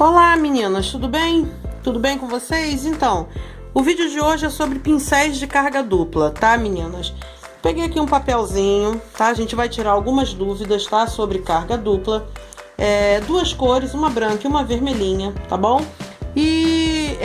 Olá meninas, tudo bem? Tudo bem com vocês? Então, o vídeo de hoje é sobre pincéis de carga dupla, tá meninas? Peguei aqui um papelzinho, tá? A gente vai tirar algumas dúvidas, tá? Sobre carga dupla. Duas cores, uma branca e uma vermelhinha, tá bom? E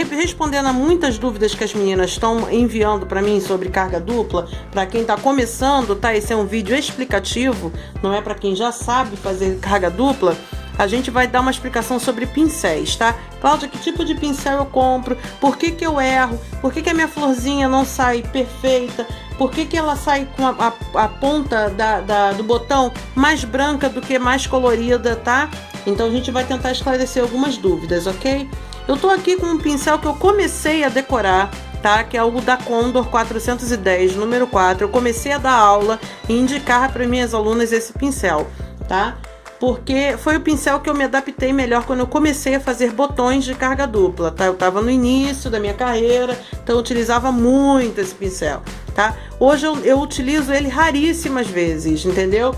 respondendo a muitas dúvidas que as meninas estão enviando para mim sobre carga dupla, para quem tá começando, tá? Esse é um vídeo explicativo, não é para quem já sabe fazer carga dupla. A gente vai dar uma explicação sobre pincéis, tá? Cláudia, que tipo de pincel eu compro? Por que que eu erro? Por que que a minha florzinha não sai perfeita? Por que que ela sai com a ponta do botão mais branca do que mais colorida, tá? Então a gente vai tentar esclarecer algumas dúvidas, ok? Eu tô aqui com um pincel que eu comecei a decorar, tá? Que é o da Condor 410, número 4. Eu comecei a dar aula e indicar para minhas alunas esse pincel, tá? Porque foi o pincel que eu me adaptei melhor quando eu comecei a fazer botões de carga dupla, tá? Eu tava no início da minha carreira, então eu utilizava muito esse pincel, tá? Hoje eu utilizo ele raríssimas vezes, entendeu?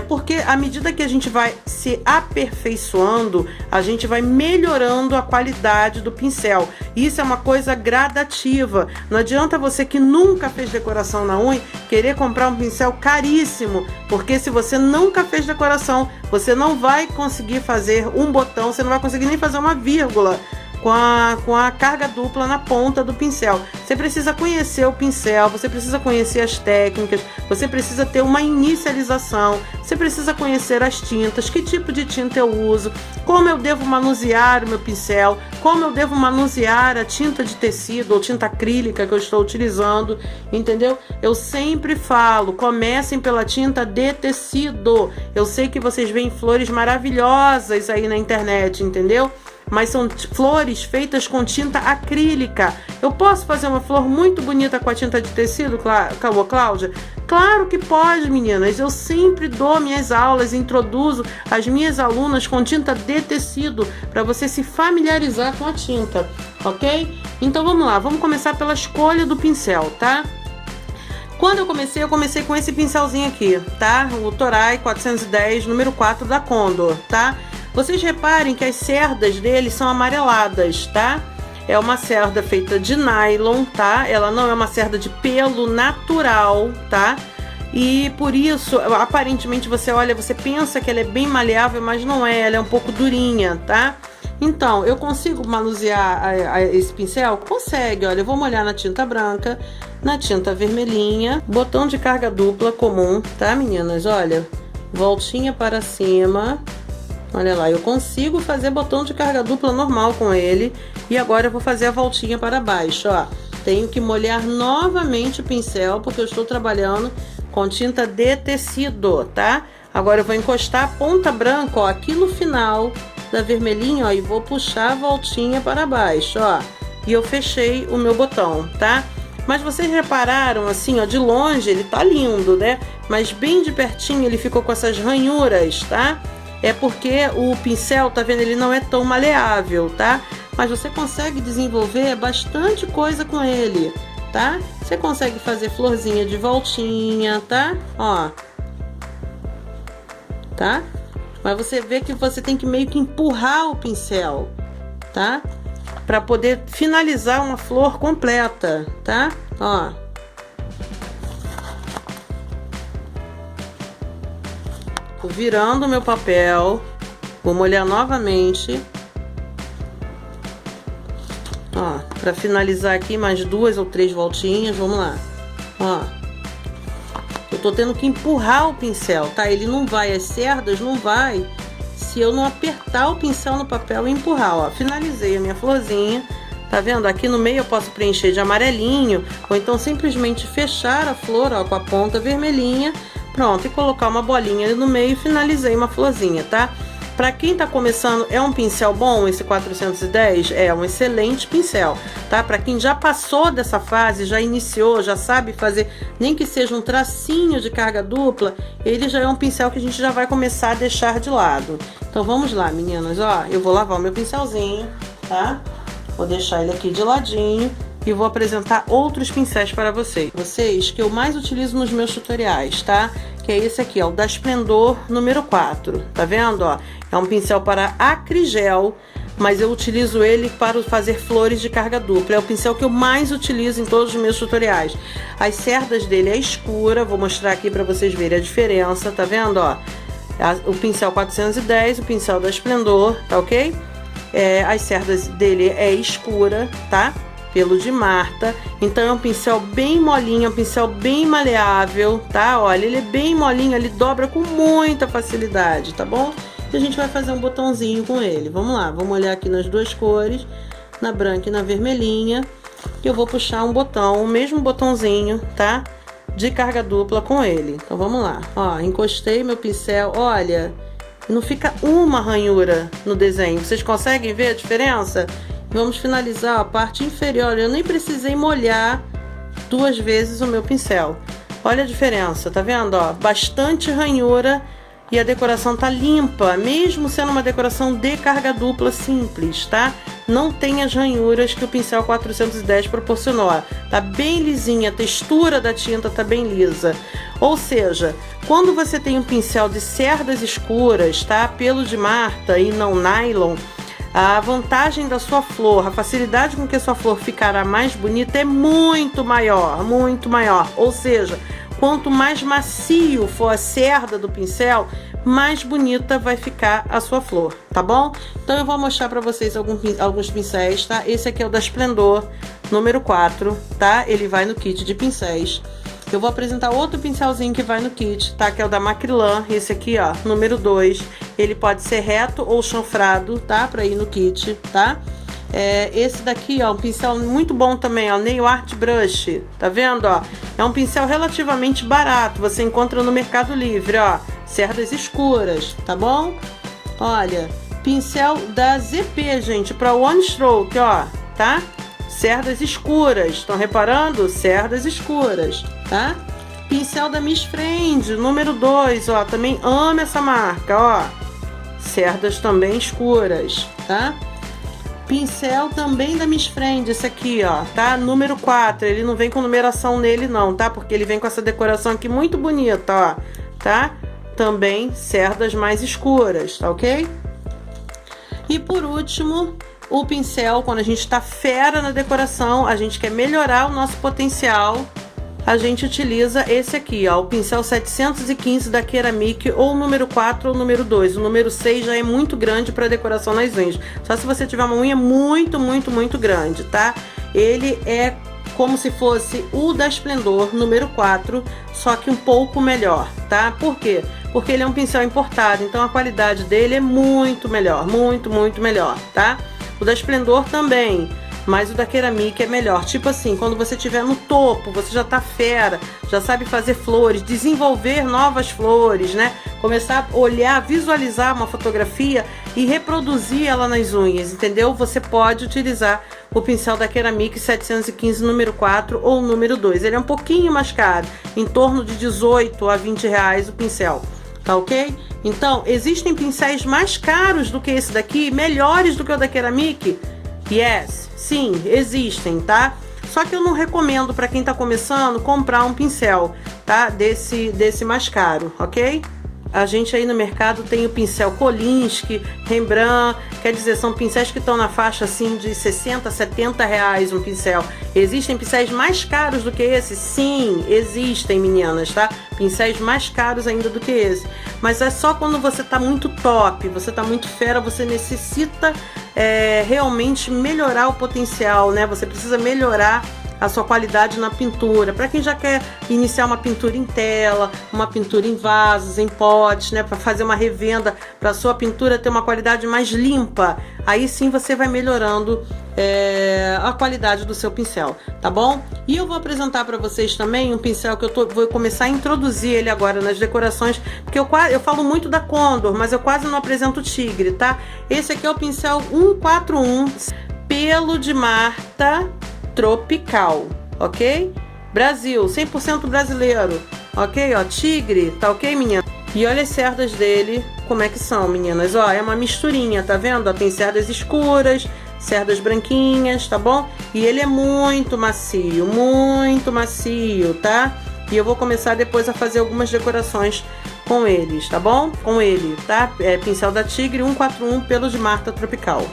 Porque à medida que a gente vai se aperfeiçoando, a gente vai melhorando a qualidade do pincel. Isso é uma coisa gradativa. Não adianta você que nunca fez decoração na unha querer comprar um pincel caríssimo, porque se você nunca fez decoração, você não vai conseguir fazer um botão, você não vai conseguir nem fazer uma vírgula com a carga dupla na ponta do pincel. Você precisa conhecer o pincel, você precisa conhecer as técnicas, você precisa ter uma inicialização, você precisa conhecer as tintas, que tipo de tinta eu uso, como eu devo manusear o meu pincel, como eu devo manusear a tinta de tecido ou tinta acrílica que eu estou utilizando, entendeu? Eu sempre falo, comecem pela tinta de tecido. Eu sei que vocês veem flores maravilhosas aí na internet, entendeu? Mas são flores feitas com tinta acrílica. Eu posso fazer uma flor muito bonita com a tinta de tecido, Cláudia? Claro que pode, meninas. Eu sempre dou minhas aulas, introduzo as minhas alunas com tinta de tecido, para você se familiarizar com a tinta, ok? Então vamos lá, vamos começar pela escolha do pincel, tá? Quando eu comecei com esse pincelzinho aqui, tá? O Toray 410, número 4 da Condor, tá? Vocês reparem que as cerdas dele são amareladas, tá? É uma cerda feita de nylon, tá? Ela não é uma cerda de pelo natural, tá? E por isso, aparentemente você olha, você pensa que ela é bem maleável, mas não é, ela é um pouco durinha, tá? Então, eu consigo manusear esse pincel? Consegue, olha, eu vou molhar na tinta branca, na tinta vermelhinha, botão de carga dupla comum, tá, meninas? Olha, voltinha para cima. Olha lá, eu consigo fazer botão de carga dupla normal com ele. E agora eu vou fazer a voltinha para baixo, ó. Tenho que molhar novamente o pincel, porque eu estou trabalhando com tinta de tecido, tá? Agora eu vou encostar a ponta branca, ó, aqui no final da vermelhinha, ó, e vou puxar a voltinha para baixo, ó. E eu fechei o meu botão, tá? Mas vocês repararam, assim, ó, de longe ele tá lindo, né? Mas bem de pertinho ele ficou com essas ranhuras, tá? É porque o pincel, tá vendo, ele não é tão maleável, tá? Mas você consegue desenvolver bastante coisa com ele, tá? Você consegue fazer florzinha de voltinha, tá? Ó. Tá? Mas você vê que você tem que meio que empurrar o pincel, tá? Pra poder finalizar uma flor completa, tá? Ó. Tô virando o meu papel, vou molhar novamente, ó, para finalizar aqui mais 2 ou 3 voltinhas, vamos lá, ó. Eu tô tendo que empurrar o pincel, tá? Ele não vai, as cerdas não vai se eu não apertar o pincel no papel e empurrar, ó. Finalizei a minha florzinha, tá vendo? Aqui no meio eu posso preencher de amarelinho, ou então simplesmente fechar a flor, ó, com a ponta vermelhinha. Pronto, e colocar uma bolinha ali no meio e finalizei uma florzinha, tá? Pra quem tá começando, é um pincel bom esse 410? É um excelente pincel, tá? Pra quem já passou dessa fase, já iniciou, já sabe fazer, nem que seja um tracinho de carga dupla, ele já é um pincel que a gente já vai começar a deixar de lado. Então vamos lá, meninas, ó, eu vou lavar o meu pincelzinho, tá? Vou deixar ele aqui de ladinho e vou apresentar outros pincéis para vocês que eu mais utilizo nos meus tutoriais, tá? Que é esse aqui, ó, o da Splendor número 4, tá vendo, ó? É um pincel para acrigel, mas eu utilizo ele para fazer flores de carga dupla. É o pincel que eu mais utilizo em todos os meus tutoriais. As cerdas dele é escura, vou mostrar aqui para vocês verem a diferença, tá vendo, ó? O pincel 410, o pincel da Splendor, tá ok? As cerdas dele é escura, tá? Pelo de Marta. Então é um pincel bem molinho, é um pincel bem maleável, tá? Olha, ele é bem molinho, ele dobra com muita facilidade, tá bom? E a gente vai fazer um botãozinho com ele. Vamos lá, vamos olhar aqui nas duas cores, na branca e na vermelhinha. E eu vou puxar um botão, o mesmo botãozinho, tá? De carga dupla com ele. Então vamos lá. Ó, encostei meu pincel, olha, não fica uma ranhura no desenho. Vocês conseguem ver a diferença? Vamos finalizar a parte inferior. Eu nem precisei molhar 2 vezes o meu pincel. Olha a diferença, tá vendo? Ó, bastante ranhura e a decoração tá limpa, mesmo sendo uma decoração de carga dupla simples, tá? Não tem as ranhuras que o pincel 410 proporcionou. Tá bem lisinha, a textura da tinta tá bem lisa. Ou seja, quando você tem um pincel de cerdas escuras, tá? Pelo de Marta e não nylon, a vantagem da sua flor, a facilidade com que a sua flor ficará mais bonita é muito maior, muito maior. Ou seja, quanto mais macio for a cerda do pincel, mais bonita vai ficar a sua flor, tá bom? Então eu vou mostrar para vocês alguns pincéis, tá? Esse aqui é o da Splendor número 4, tá? Ele vai no kit de pincéis. Eu vou apresentar outro pincelzinho que vai no kit, tá? Que é o da Macrylan, esse aqui, ó, número 2. Ele pode ser reto ou chanfrado, tá? Pra ir no kit, tá? Esse daqui, ó, um pincel muito bom também, ó, Nail Art Brush, tá vendo, ó? É um pincel relativamente barato, você encontra no Mercado Livre, ó, cerdas escuras, tá bom? Olha, pincel da ZP, gente, para One Stroke, ó, tá? Cerdas escuras, estão reparando? Cerdas escuras, tá? Pincel da Miss Friend, número 2, ó, também amo essa marca, ó. Cerdas também escuras, tá? Pincel também da Miss Friend, esse aqui, ó, tá? Número 4, ele não vem com numeração nele não, tá? Porque ele vem com essa decoração aqui muito bonita, ó, tá? Também cerdas mais escuras, tá ok? E por último, o pincel, quando a gente tá fera na decoração, a gente quer melhorar o nosso potencial, a gente utiliza esse aqui, ó, o pincel 715 da Keramic, ou o número 4 ou o número 2. O número 6 já é muito grande para decoração nas unhas. Só se você tiver uma unha muito, muito, muito grande, tá? Ele é como se fosse o da Splendor número 4, só que um pouco melhor, tá? Por quê? Porque ele é um pincel importado, então a qualidade dele é muito melhor, muito, muito melhor, tá? O da Splendor também, mas o da Keramic é melhor. Tipo assim, quando você estiver no topo, você já tá fera, já sabe fazer flores, desenvolver novas flores, né? Começar a olhar, visualizar uma fotografia e reproduzir ela nas unhas, entendeu? Você pode utilizar o pincel da Keramic 715 número 4 ou número 2. Ele é um pouquinho mais caro, em torno de 18 a 20 reais o pincel, tá ok? Então, existem pincéis mais caros do que esse daqui, melhores do que o da Keramic? Yes, sim, existem, tá? Só que eu não recomendo para quem tá começando comprar um pincel, tá? Desse mais caro, ok? A gente aí no mercado tem o pincel Kolinsky, Rembrandt, quer dizer, são pincéis que estão na faixa assim de 60, 70 reais um pincel. Existem pincéis mais caros do que esse? Sim, existem, meninas, tá? Pincéis mais caros ainda do que esse. Mas é só quando você tá muito top, você tá muito fera, você necessita realmente melhorar o potencial, né? Você precisa melhorar a sua qualidade na pintura. Para quem já quer iniciar uma pintura em tela, uma pintura em vasos, em potes, né, para fazer uma revenda, para sua pintura ter uma qualidade mais limpa, aí sim você vai melhorando a qualidade do seu pincel, tá bom? E eu vou apresentar para vocês também um pincel que eu vou começar a introduzir ele agora nas decorações, porque eu falo muito da Condor, mas eu quase não apresento o Tigre, tá? Esse aqui é o pincel 141 Pelo de Marta Tropical, ok? Brasil, 100% brasileiro, ok? Ó, Tigre, tá ok, menina? E olha as cerdas dele, como é que são, meninas? Ó, é uma misturinha, tá vendo? Ó, tem cerdas escuras, cerdas branquinhas, tá bom? E ele é muito macio, tá? E eu vou começar depois a fazer algumas decorações com eles, tá bom? Com ele, tá? É pincel da Tigre 141 pelo de Marta Tropical.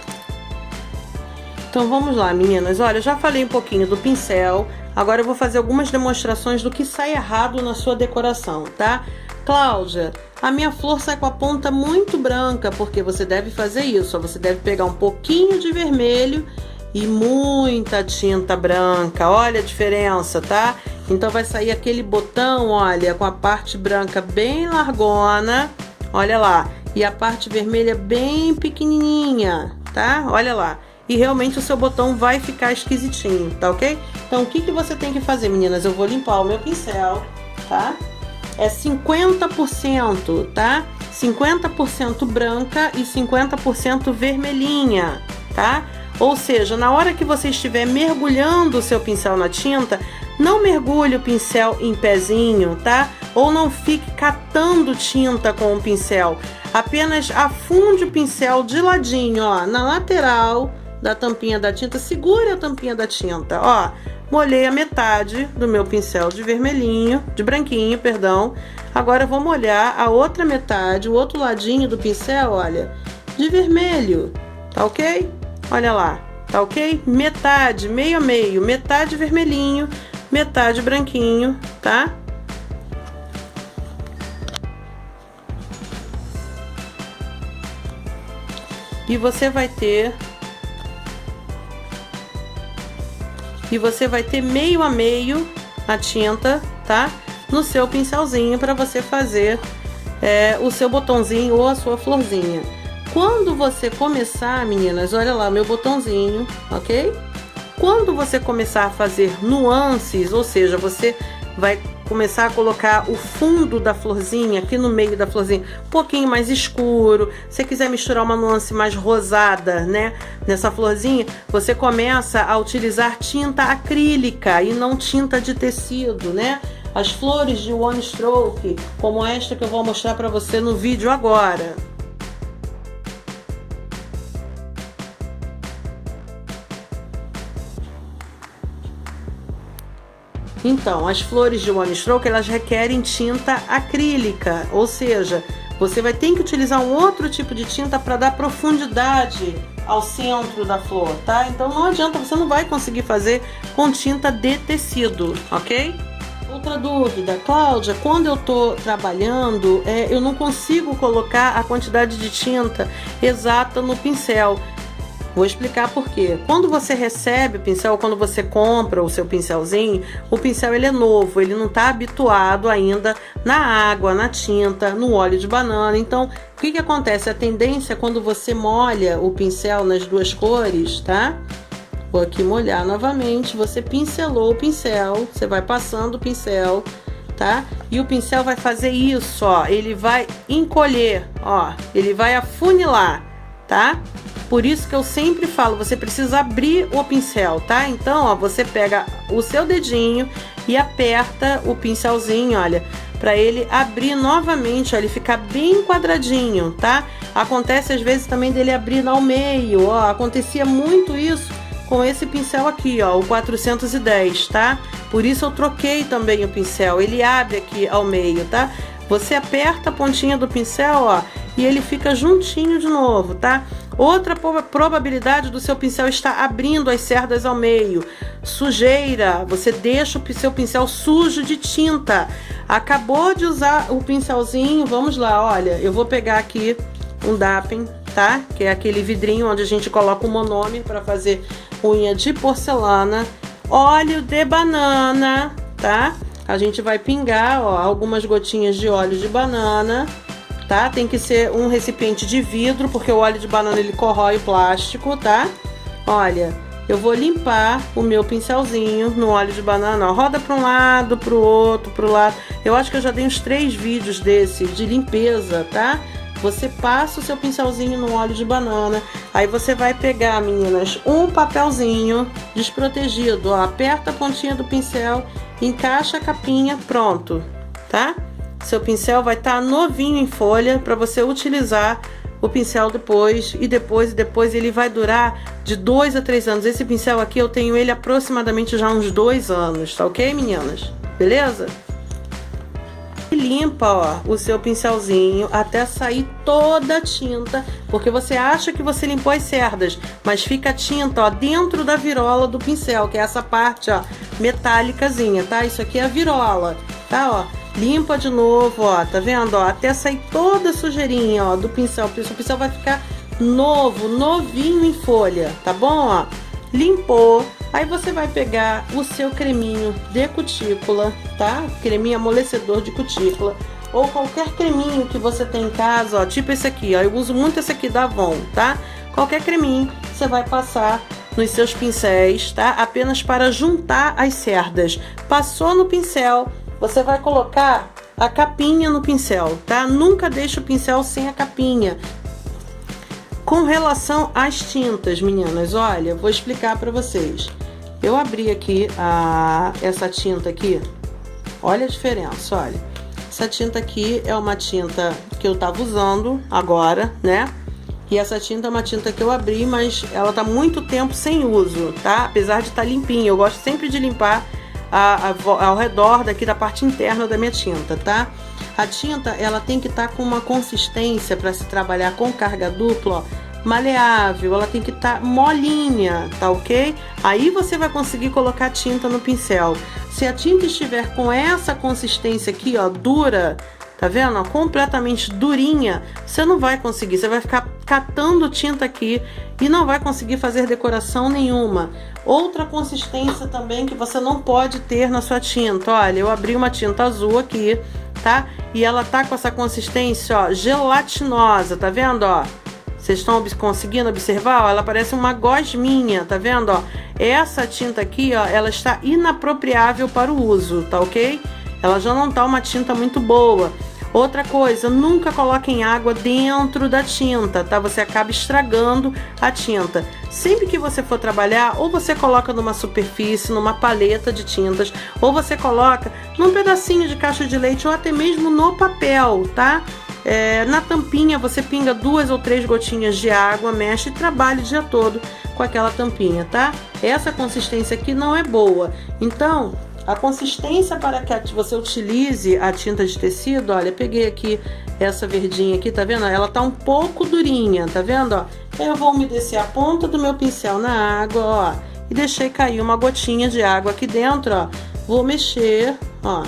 Então vamos lá, meninas. Olha, eu já falei um pouquinho do pincel. Agora eu vou fazer algumas demonstrações do que sai errado na sua decoração, tá? Cláudia, a minha flor sai com a ponta muito branca, porque você deve fazer isso. Você deve pegar um pouquinho de vermelho e muita tinta branca. Olha a diferença, tá? Então vai sair aquele botão, olha, com a parte branca bem largona, olha lá, e a parte vermelha bem pequenininha, tá? Olha lá. E realmente o seu botão vai ficar esquisitinho, tá ok? Então o que você tem que fazer, meninas? Eu vou limpar o meu pincel, tá? É 50%, tá? 50% branca e 50% vermelhinha, tá? Ou seja, na hora que você estiver mergulhando o seu pincel na tinta, não mergulhe o pincel em pezinho, tá? Ou não fique catando tinta com o pincel. Apenas afunde o pincel de ladinho, ó, na lateral da tampinha da tinta. Segure a tampinha da tinta, ó. Molhei a metade do meu pincel de vermelhinho, de branquinho, perdão. Agora eu vou molhar a outra metade, o outro ladinho do pincel, olha, de vermelho, tá ok? Olha lá, tá ok? Metade, meio a meio, metade vermelhinho, metade branquinho, tá? E você vai ter meio a meio a tinta, tá? No seu pincelzinho para você fazer o seu botãozinho ou a sua florzinha. Quando você começar, meninas, olha lá meu botãozinho, ok? Quando você começar a fazer nuances, ou seja, você vai começar a colocar o fundo da florzinha aqui no meio da florzinha, um pouquinho mais escuro. Se quiser misturar uma nuance mais rosada, né, nessa florzinha, você começa a utilizar tinta acrílica e não tinta de tecido, né? As flores de one stroke, como esta que eu vou mostrar para você no vídeo agora. Então, as flores de one stroke, elas requerem tinta acrílica, ou seja, você vai ter que utilizar um outro tipo de tinta para dar profundidade ao centro da flor, tá? Então não adianta, você não vai conseguir fazer com tinta de tecido, ok? Outra dúvida, Cláudia, quando eu tô trabalhando, eu não consigo colocar a quantidade de tinta exata no pincel. Vou explicar por quê. Quando você recebe o pincel, quando você compra o seu pincelzinho, o pincel ele é novo, ele não está habituado ainda na água, na tinta, no óleo de banana. Então, o que acontece? A tendência é quando você molha o pincel nas duas cores, tá? Vou aqui molhar novamente, você pincelou o pincel, você vai passando o pincel, tá? E o pincel vai fazer isso, ó, ele vai encolher, ó, ele vai afunilar, tá? Por isso que eu sempre falo, você precisa abrir o pincel, tá? Então, ó, você pega o seu dedinho e aperta o pincelzinho, olha, para ele abrir novamente, ó, ele ficar bem quadradinho, tá? Acontece às vezes também dele abrir ao meio, ó, acontecia muito isso com esse pincel aqui, ó, o 410, tá? Por isso eu troquei também o pincel, ele abre aqui ao meio, tá? Você aperta a pontinha do pincel, ó, e ele fica juntinho de novo, tá? Outra probabilidade do seu pincel estar abrindo as cerdas ao meio. Sujeira, você deixa o seu pincel sujo de tinta. Acabou de usar o pincelzinho, vamos lá, olha, eu vou pegar aqui um Dappen, tá? Que é aquele vidrinho onde a gente coloca o monômer para fazer unha de porcelana. Óleo de banana, tá? A gente vai pingar, ó, algumas gotinhas de óleo de banana, tá? Tem que ser um recipiente de vidro, porque o óleo de banana ele corrói o plástico, tá? Olha, eu vou limpar o meu pincelzinho no óleo de banana, ó. Roda para um lado, para o outro, para o lado. Eu acho que eu já dei uns 3 vídeos desse de limpeza, tá? Você passa o seu pincelzinho no óleo de banana, aí você vai pegar, meninas, um papelzinho desprotegido, ó, aperta a pontinha do pincel, encaixa a capinha, pronto, tá? Seu pincel vai estar novinho em folha para você utilizar o pincel depois, e depois ele vai durar de 2 a 3 anos. Esse pincel aqui eu tenho ele aproximadamente já uns 2 anos, tá ok, meninas? Beleza? E limpa, ó, o seu pincelzinho até sair toda a tinta, porque você acha que você limpou as cerdas, mas fica a tinta, ó, dentro da virola do pincel, que é essa parte, ó, metálicazinha, tá? Isso aqui é a virola, tá, ó? Limpa de novo, ó, tá vendo, ó, até sair toda a sujeirinha, ó, do pincel. O pincel vai ficar novo, novinho em folha, tá bom, ó? Limpou. Aí você vai pegar o seu creminho de cutícula, tá? Creminho amolecedor de cutícula. Ou qualquer creminho que você tem em casa, ó. Tipo esse aqui, ó. Eu uso muito esse aqui da Avon, tá? Qualquer creminho você vai passar nos seus pincéis, tá? Apenas para juntar as cerdas. Passou no pincel, você vai colocar a capinha no pincel, tá? Nunca deixe o pincel sem a capinha. Com relação às tintas, meninas, olha, vou explicar para vocês. Eu abri aqui essa tinta aqui, olha a diferença, olha. Essa tinta aqui é uma tinta que eu tava usando agora, né? E essa tinta é uma tinta que eu abri, mas ela tá muito tempo sem uso, tá? Apesar de estar limpinha, eu gosto sempre de limpar ao redor daqui da parte interna da minha tinta, tá? A tinta, ela tem que estar com uma consistência para se trabalhar com carga dupla, ó, maleável, ela tem que estar molinha, tá ok? Aí você vai conseguir colocar tinta no pincel. Se a tinta estiver com essa consistência aqui, ó, dura, tá vendo? Ó, completamente durinha, você não vai conseguir, você vai ficar catando tinta aqui e não vai conseguir fazer decoração nenhuma. Outra consistência também que você não pode ter na sua tinta, olha, eu abri uma tinta azul aqui, tá? E ela tá com essa consistência, ó, gelatinosa, tá vendo, ó? Vocês estão conseguindo observar? Ó, ela parece uma gosminha, tá vendo, ó? Essa tinta aqui, ó, ela está inapropriável para o uso, tá ok? Ela já não tá uma tinta muito boa. Outra coisa, nunca coloquem água dentro da tinta, tá? Você acaba estragando a tinta. Sempre que você for trabalhar, ou você coloca numa superfície, numa paleta de tintas, ou você coloca num pedacinho de caixa de leite, ou até mesmo no papel, tá? Na tampinha você pinga 2 ou 3 gotinhas de água, mexe e trabalha o dia todo com aquela tampinha, tá? Essa consistência aqui não é boa. Então, a consistência para que você utilize a tinta de tecido, olha, peguei aqui essa verdinha aqui, tá vendo? Ela tá um pouco durinha, tá vendo, ó? Eu vou umedecer a ponta do meu pincel na água, ó, e deixei cair uma gotinha de água aqui dentro, ó. Vou mexer, ó.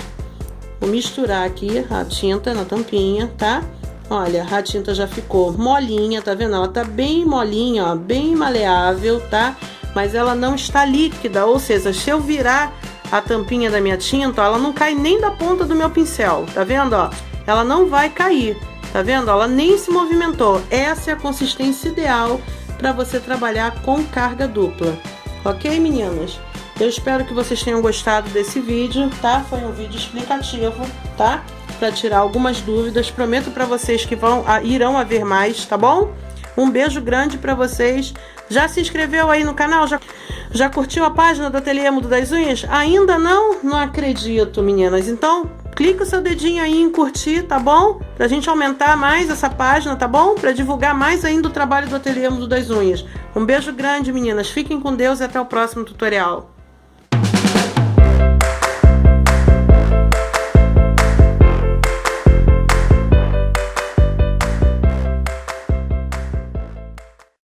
Vou misturar aqui a tinta na tampinha, tá? Olha, a tinta já ficou molinha, tá vendo? Ela tá bem molinha, ó, bem maleável, tá? Mas ela não está líquida, ou seja, se eu virar a tampinha da minha tinta, ó, ela não cai nem da ponta do meu pincel, tá vendo, ó? Ela não vai cair, tá vendo? Ela nem se movimentou. Essa é a consistência ideal para você trabalhar com carga dupla. Ok, meninas? Eu espero que vocês tenham gostado desse vídeo, tá? Foi um vídeo explicativo, tá? Para tirar algumas dúvidas. Prometo para vocês que irão haver mais, tá bom? Um beijo grande para vocês. Já se inscreveu aí no canal? Já curtiu a página do Ateliê Mundo das Unhas? Ainda não? Não acredito, meninas. Então, clica o seu dedinho aí em curtir, tá bom? Pra gente aumentar mais essa página, tá bom? Pra divulgar mais ainda o trabalho do Ateliê Mundo das Unhas. Um beijo grande, meninas. Fiquem com Deus e até o próximo tutorial.